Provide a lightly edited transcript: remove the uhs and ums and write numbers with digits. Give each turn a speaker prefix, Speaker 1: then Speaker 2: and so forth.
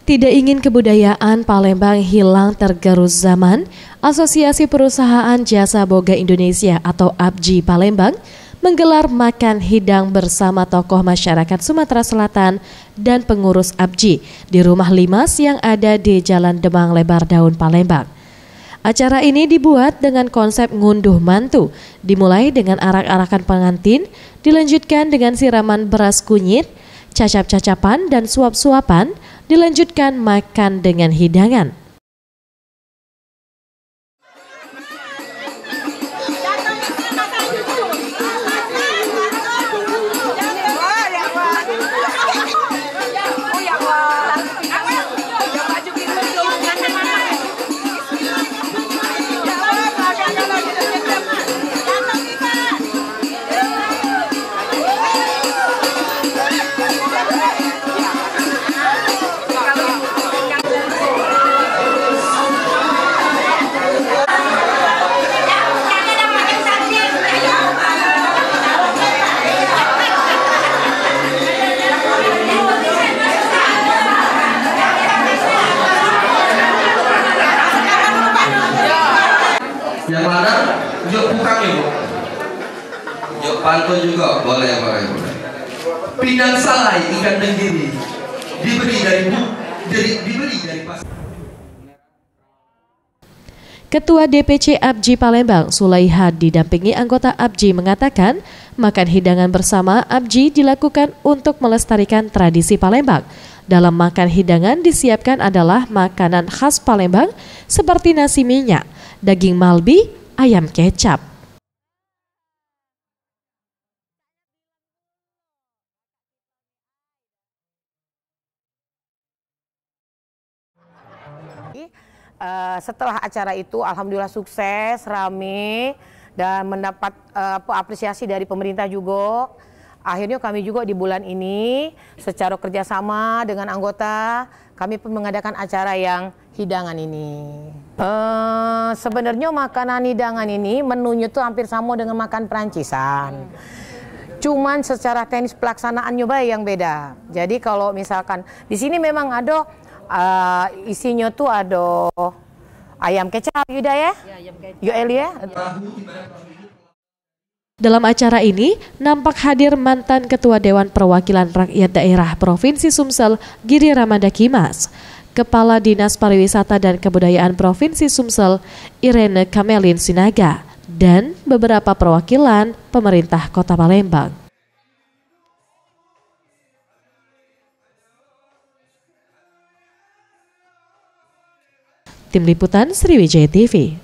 Speaker 1: Tidak ingin kebudayaan Palembang hilang tergerus zaman, Asosiasi Perusahaan Jasa Boga Indonesia atau APJI Palembang menggelar makan hidang bersama tokoh masyarakat Sumatera Selatan dan pengurus APJI di Rumah Limas yang ada di Jalan Demang Lebar Daun Palembang. Acara ini dibuat dengan konsep ngunduh mantu, dimulai dengan arak-arakan pengantin, dilanjutkan dengan siraman beras kunyit, cacap-cacapan dan suap-suapan, dilanjutkan makan dengan hidangan.
Speaker 2: Yang mana yuk bukan yuk, yuk pantun juga boleh. Pindang salai ikan tenggiri diberi dari pasar.
Speaker 1: Ketua DPC APJI Palembang Sulaiha didampingi anggota APJI mengatakan makan hidangan bersama APJI dilakukan untuk melestarikan tradisi Palembang. Dalam makan hidangan disiapkan adalah makanan khas Palembang seperti nasi minyak, daging malbi, ayam kecap.
Speaker 3: Setelah acara itu alhamdulillah sukses, rame dan mendapat apresiasi dari pemerintah juga. Akhirnya kami juga di bulan ini secara kerjasama dengan anggota kami pun mengadakan acara yang hidangan ini. Sebenarnya makanan hidangan ini menunya tuh hampir sama dengan makan Perancisan. Cuman secara teknis pelaksanaannya yang beda. Jadi kalau misalkan di sini memang ada isinya tuh ada ayam kecap, Yuda ya? Yueli ya?
Speaker 1: Dalam acara ini, nampak hadir mantan Ketua Dewan Perwakilan Rakyat Daerah Provinsi Sumsel, Giri Ramada Kimas, Kepala Dinas Pariwisata dan Kebudayaan Provinsi Sumsel, Irene Kamelin Sinaga, dan beberapa perwakilan pemerintah Kota Palembang. Tim Liputan Sriwijaya TV.